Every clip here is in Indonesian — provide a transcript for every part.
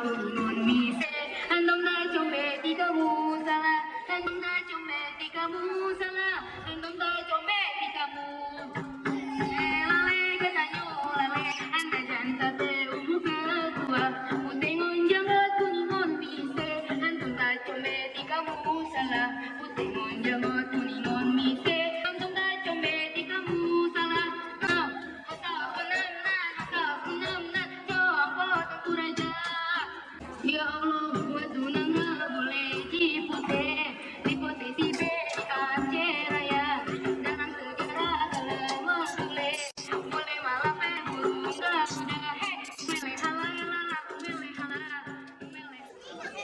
turun mise. Andong da combe di kamu salah. Andong da combe di kamu salah. Andong da combe di kamu. Lale katanyo lale. Anda janta te umu ketua. Utengon jangan kuningon mise. Andong da combe di kamu salah. Utengon jangan kuningon mise. Andong da combe di kamu salah. Ya Allah, buat tunangan boleh diputih, diputih si Aceh Raya, dalam segera kalau boleh, boleh malah burung garuda, meleh halala, meleh halala, meleh.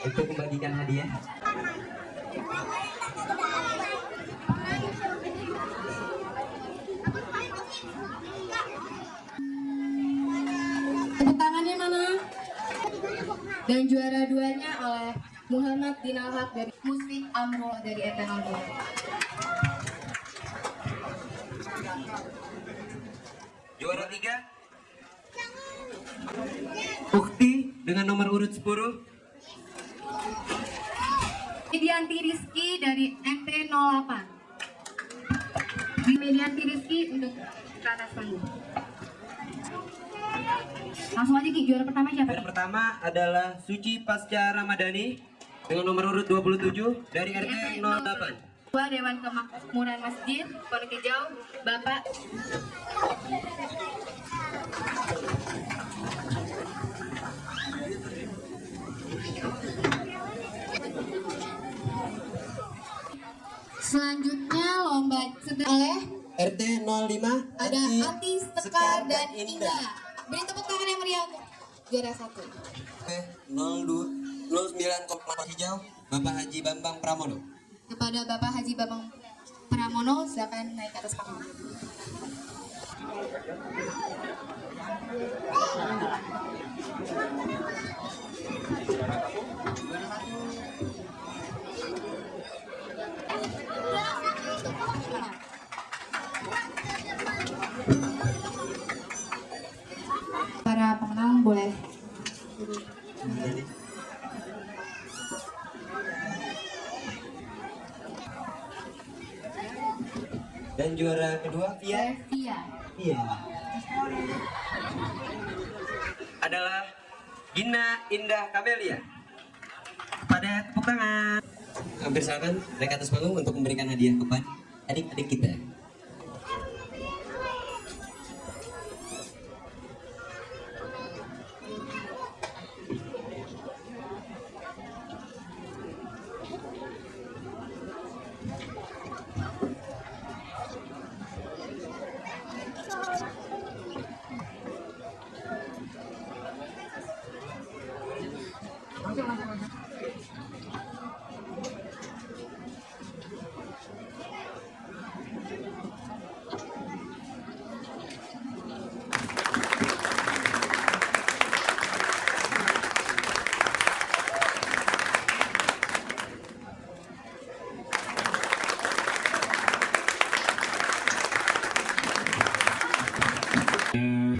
Untuk membagikan hadiah. Tepuk tangannya mana? Dan juara duanya oleh Muhammad Dinalhaq dari Musfik Amrul dari Etanol. Juara 3 Ukti dengan nomor urut 10. Medianti Rizky dari MT08. Medianti Rizky untuk ke atas panggung. Langsung aja Ki, juara pertama siapa? Juara pertama adalah Suci Pasca Ramadhani dengan nomor urut 27 dari RT 08. Ketua Dewan Kemakmuran Masjid Pondok Hijau, Bapak selanjutnya lomba oleh RT 05 ada Ati, Sekar, dan Indah. Beri tepuk tangan yang meriah untuk juara 1. 09 Kompas Hijau Bapak Haji Bambang Pramono. Kepada Bapak Haji Bambang Pramono, silakan naik ke atas panggung. Para pemenang boleh. Dan juara kedua Via adalah Gina Indah Kamelia. Pada tepuk tangan. Hampir silakan naik atas panggung untuk memberikan hadiah kepada adik-adik kita.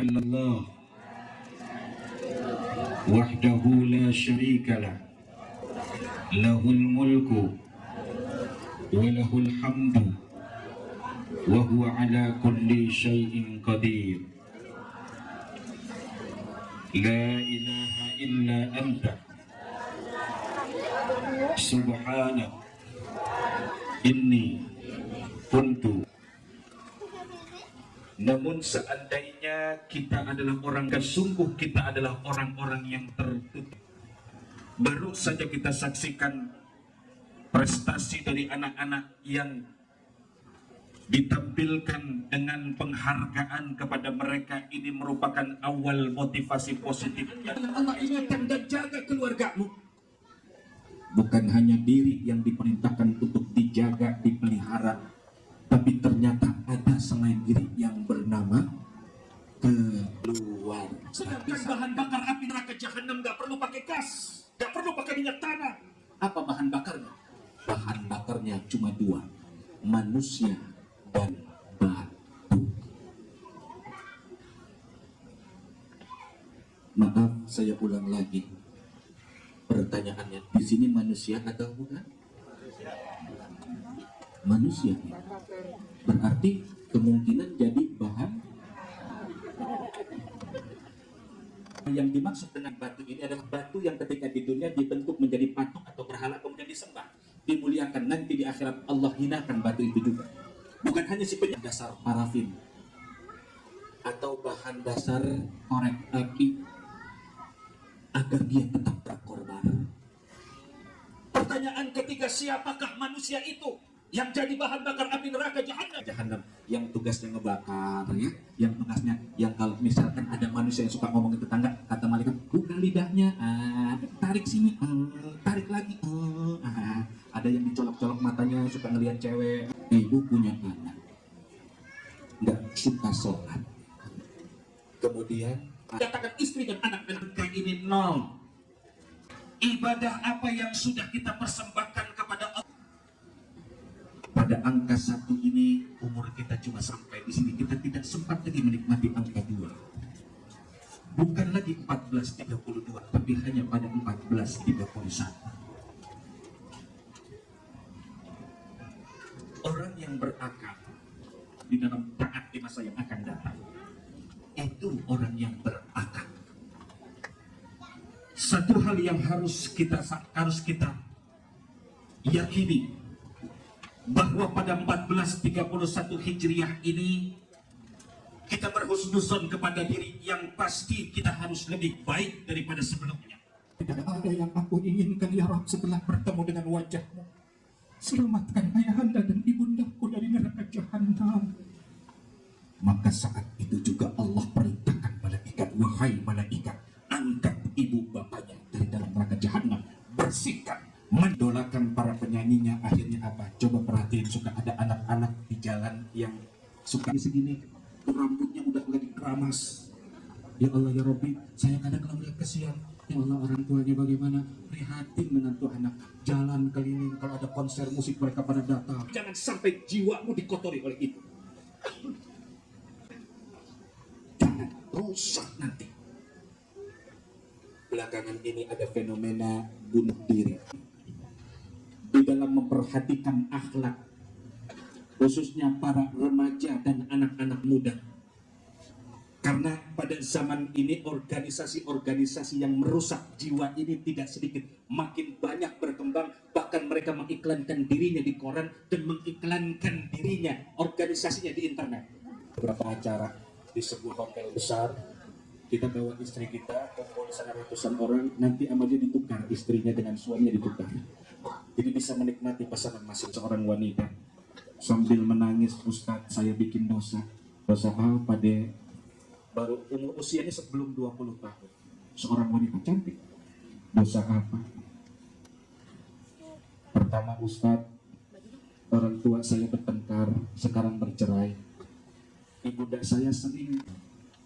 Allah wahdahu la syarika lah lahul mulku wa lahul hamdu wa huwa ala kulli syai'in qadir la ilaha illa anta subhanak inni kuntu. Namun seandainya kita adalah orang sungguh kita adalah orang-orang yang tertutup. Baru saja kita saksikan prestasi dari anak-anak yang ditampilkan dengan penghargaan kepada mereka. Ini merupakan awal motivasi positif. Allah ingatkan dan jaga keluargamu. Bukan hanya diri yang diperintahkan untuk dijaga, dipelihara, tapi ternyata ada selain diri yang bernama keluar. Sedangkan bahan bakar api neraka jahanam nggak perlu pakai gas, nggak perlu pakai minyak tanah. Apa bahan bakarnya? Bahan bakarnya cuma dua, manusia dan batu. Maaf, saya ulang lagi. Pertanyaannya, di sini manusia atau bukan? Manusia. Berarti kemungkinan jadi bahan. Yang dimaksud dengan batu ini adalah batu yang ketika di dunia dibentuk menjadi patung atau berhala kemudian disembah, dimuliakan. Nanti di akhirat Allah hinakan batu itu juga. Bukan hanya si penyembah dasar parafin atau bahan dasar korek api agar dia tetap berkorban. Pertanyaan ketiga, siapakah manusia itu yang jadi bahan bakar api neraka jahanam yang tugasnya ngebakar, ya, yang tugasnya, yang kalau misalkan ada manusia yang suka ngomong ke tetangga, kata malaikat, buka lidahnya, tarik sini, tarik lagi, ada yang dicolok-colok matanya, suka ngelihat cewek. Ibu punya anak nggak suka sholat, kemudian katakan istri dan anak-anak kayak ini nol. Ibadah apa yang sudah kita persembahkan kepada Allah? Pada angka 1 ini umur kita cuma sampai di sini, kita tidak sempat lagi menikmati angka 2. Bukan lagi 1432, tapi hanya pada 1431. Orang yang berakal di dalam taat di masa yang akan datang, itu orang yang berakal. Satu hal yang harus kita yakini, bahwa pada 1431 Hijriah ini kita berhusnuzon kepada diri yang pasti kita harus lebih baik daripada sebelumnya. Tidak ada yang aku inginkan ya Rabb setelah bertemu dengan wajah-Mu. Selamatkan ayahanda dan ibundaku dari neraka jahanam. Maka saat itu juga Allah perintahkan malaikat, wahai malaikat, angkat ibu bapaknya dari dalam neraka jahanam, bersihkan. Mendolakan para penyanyinya. Akhirnya apa? Coba perhatiin, suka ada anak-anak di jalan yang suka segini, rambutnya udah dikeramas. Ya Allah ya Rabbi, saya kadang-kadang melihat kesian. Ya Allah, orang tuanya bagaimana? Prihatin menantu anak jalan keliling, kalau ada konser musik mereka pada datang. Jangan sampai jiwamu dikotori oleh itu. Jangan rusak nanti. Belakangan ini ada fenomena bunuh diri. Di dalam memperhatikan akhlak, khususnya para remaja dan anak-anak muda. Karena pada zaman ini organisasi-organisasi yang merusak jiwa ini tidak sedikit, makin banyak berkembang, bahkan mereka mengiklankan dirinya di koran dan mengiklankan dirinya, organisasinya di internet. Beberapa acara di sebuah hotel besar, kita bawa istri kita, kumpul sana ratusan orang, nanti sama dia ditukar, istrinya dengan suaminya ditukar. Jadi bisa menikmati pasangan masing seorang wanita sambil menangis, Ustadz saya bikin dosa. Dosa apa deh? Baru umur usianya sebelum 20 tahun. Seorang wanita cantik. Dosa apa? Pertama, Ustadz, orang tua saya bertengkar, sekarang bercerai. Ibunda saya sering,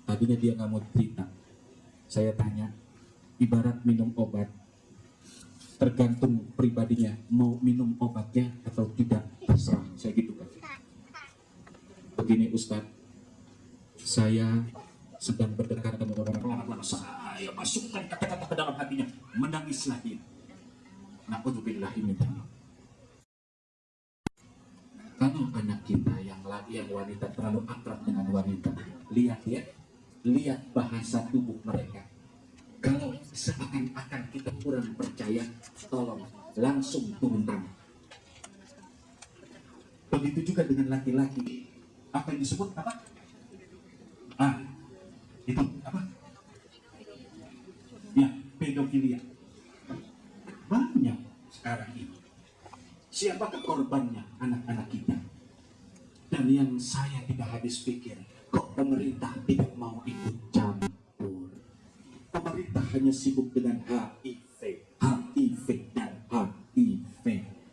tadinya dia nggak mau cerita. Saya tanya, ibarat minum obat, tergantung pribadinya mau minum obatnya atau tidak, terserah. Saya gitu kan. Begini Ustadz, saya sedang berdekatan dengan orang, saya masukkan kata-kata ke dalam hatinya, menangislah dia. Na'udzubillahi min dzalik. Kalau anak kita yang wanita terlalu akrab dengan wanita, lihat ya, lihat bahasa tubuh mereka. Kalau seakan-akan kita kurang percaya, tolong langsung turun tangan. Begitu juga dengan laki-laki. Apa yang disebut apa? Itu apa? Ya, pedofilia. Banyak sekarang ini. Siapakah korbannya? Anak-anak kita. Dan yang saya tidak habis pikir, kok pemerintah tidak mau ikut campur? Pemerintah hanya sibuk dengan HIV dan HIV.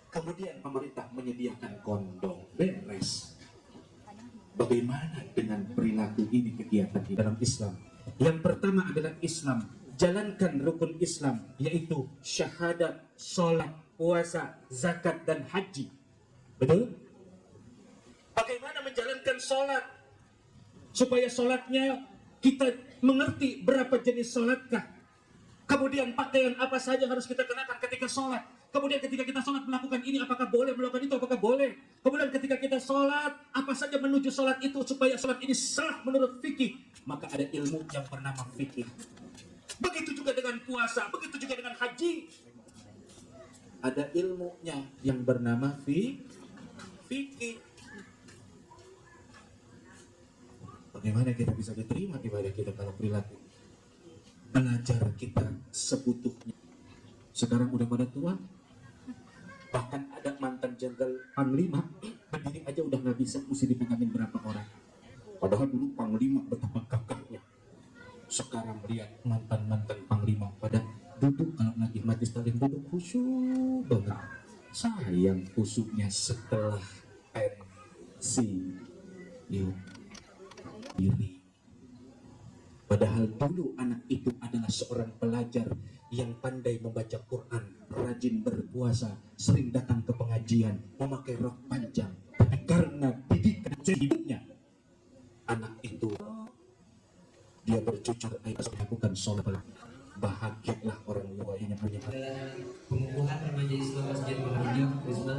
Kemudian pemerintah menyediakan kondom, beres. Bagaimana dengan perilaku ini, kegiatan di dalam Islam? Yang pertama adalah Islam. Jalankan rukun Islam, yaitu syahadat, sholat, puasa, zakat, dan haji. Betul? Bagaimana menjalankan sholat? Supaya sholatnya kita mengerti berapa jenis sholatkah. Kemudian pakaian apa saja harus kita kenakan ketika sholat. Kemudian ketika kita sholat melakukan ini, apakah boleh melakukan itu, apakah boleh. Kemudian ketika kita sholat, apa saja menuju sholat itu supaya sholat ini sah menurut fikih. Maka ada ilmu yang bernama fikih. Begitu juga dengan puasa, begitu juga dengan haji. Ada ilmunya yang bernama fikih. Bagaimana kita bisa diterima ibadah kita kalau perilaku belajar kita sebutuhnya? Sekarang udah pada tua, bahkan ada mantan jenderal panglima berdiri aja udah nggak bisa, mesti dipegangin berapa orang. Padahal dulu panglima betapa gagahnya. Sekarang lihat mantan panglima pada duduk, kalau lagi majlis taklim duduk khusyuk banget. Sayang khusyuknya setelah pensiun diri. Padahal dulu anak itu adalah seorang pelajar yang pandai membaca Quran, rajin berpuasa, sering datang ke pengajian, memakai rok panjang. Tapi karena didikan hidupnya, anak itu dia bercucur air melakukan sholat. Bahagialah orang tua yang punya Pengukuhan remaja Islam Masjid Pondok Hijau Wisma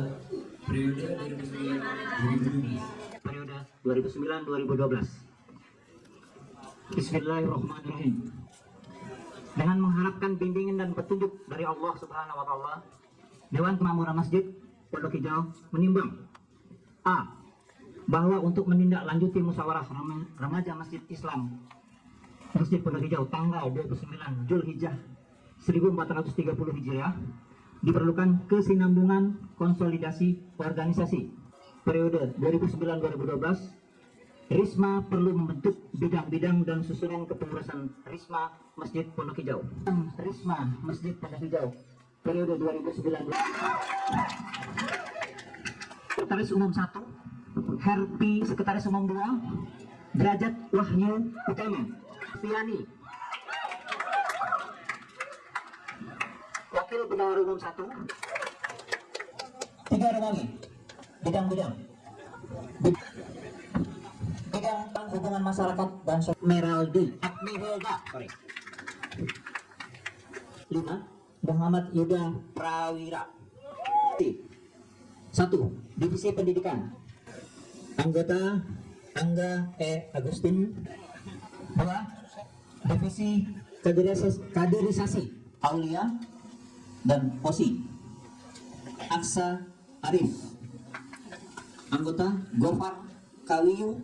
periode 2009-2012. Periode 2009-2012. Bismillahirrahmanirrahim. Dengan mengharapkan bimbingan dan petunjuk dari Allah Subhanahu wa taala, Dewan Kemakmuran Masjid Pondok Hijau menimbang A. Bahwa untuk menindaklanjuti musyawarah remaja Masjid Islam Masjid Pondok Hijau tanggal 29 Zulhijjah 1430 Hijriah diperlukan kesinambungan konsolidasi organisasi. Periode 2009-2012, Risma perlu membentuk bidang-bidang dan susunan kepengurusan Risma Masjid Pondok Hijau. Risma Masjid Pondok Hijau periode 2009. Sekretaris Umum 1, Herpi Sekretaris Umum 2, Derajat Wahyu Utama, Fiani. Wakil Bendahara Umum 1, 3 orang lagi. Bidang-bidang hubungan masyarakat dan Meraldi Agniholda 5 Muhammad Yuda Prawira. 1. Divisi Pendidikan anggota Angga Agustin. 2. Divisi Kaderisasi Aulia dan Osi Aksa Arif. Anggota Gofar Kawiyu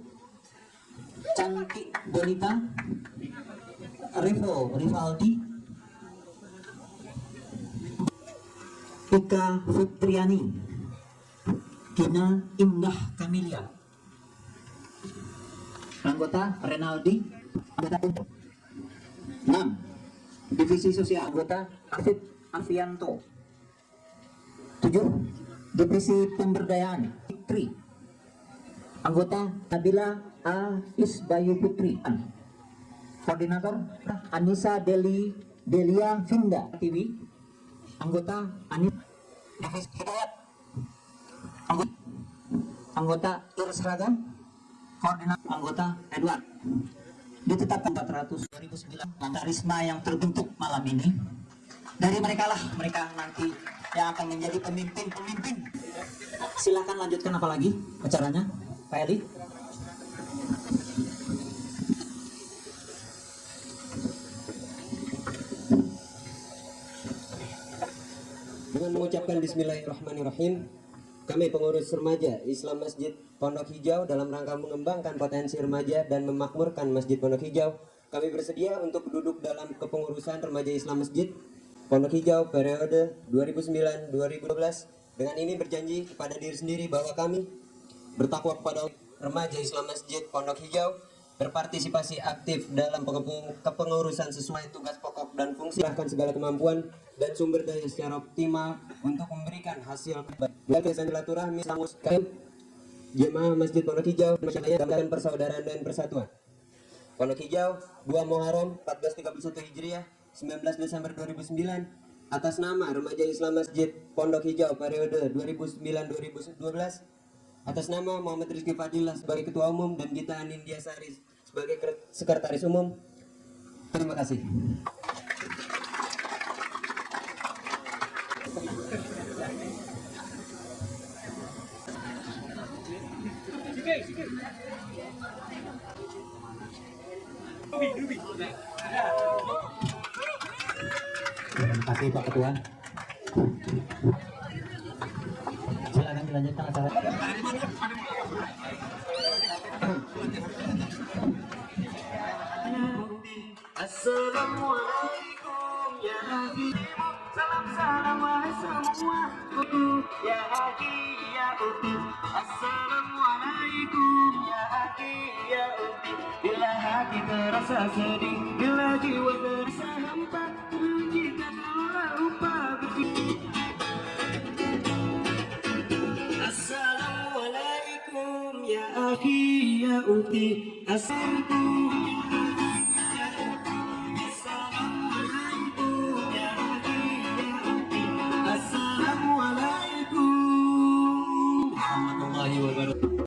Cantik Bonita Rivaldi Ika Fitriani Kina Indah Kamilia. Anggota Renaldi. Anggota 6 Divisi Sosial anggota Afif Afianto. 7 Divisi Pemberdayaan Fikri anggota Nabila A. Isbayu Putri. Koordinator Anissa Delia Vinda TV. Anggota Anis Hidayat. Anggota Irsraga. Koordinator anggota Edward. Ditetapkan 400 2009 anggota Risma yang terbentuk malam ini. Dari mereka nanti yang akan menjadi pemimpin. Silakan lanjutkan apa lagi acaranya, Pak Eli. Dengan mengucapkan Bismillahirrahmanirrahim, kami pengurus remaja Islam Masjid Pondok Hijau dalam rangka mengembangkan potensi remaja dan memakmurkan Masjid Pondok Hijau, kami bersedia untuk duduk dalam kepengurusan remaja Islam Masjid Pondok Hijau periode 2009-2012. Dengan ini berjanji kepada diri sendiri bahwa kami bertakwa kepada remaja Islam Masjid Pondok Hijau, berpartisipasi aktif dalam kepengurusan sesuai tugas pokok dan fungsi, bahkan segala kemampuan dan sumber daya secara optimal untuk memberikan hasil baik silaturahmi jemaah Masjid Pondok Hijau dan persaudaraan dan persatuan. Pondok Hijau 2 Muharram 1431 Hijriah 19 Desember 2009 atas nama Remaja Islam Masjid Pondok Hijau periode 2009-2012, atas nama Muhammad Rizky Fadilah sebagai Ketua Umum dan Gita Anindya Sari sebagai Sekretaris Umum. Terima kasih. Terima kasih Pak Ketua. Silakan dilanjutkan acara. Assalamualaikum ya Nabi, salam wahai semua ya Haji ya Uti. Assalamualaikum ya Haji ya Uti. Bila hati terasa sedih, bila jiwa terasa hampa, jika telah lupa berpikir. Assalamualaikum ya Akhi ya Uti. Assalamualaikum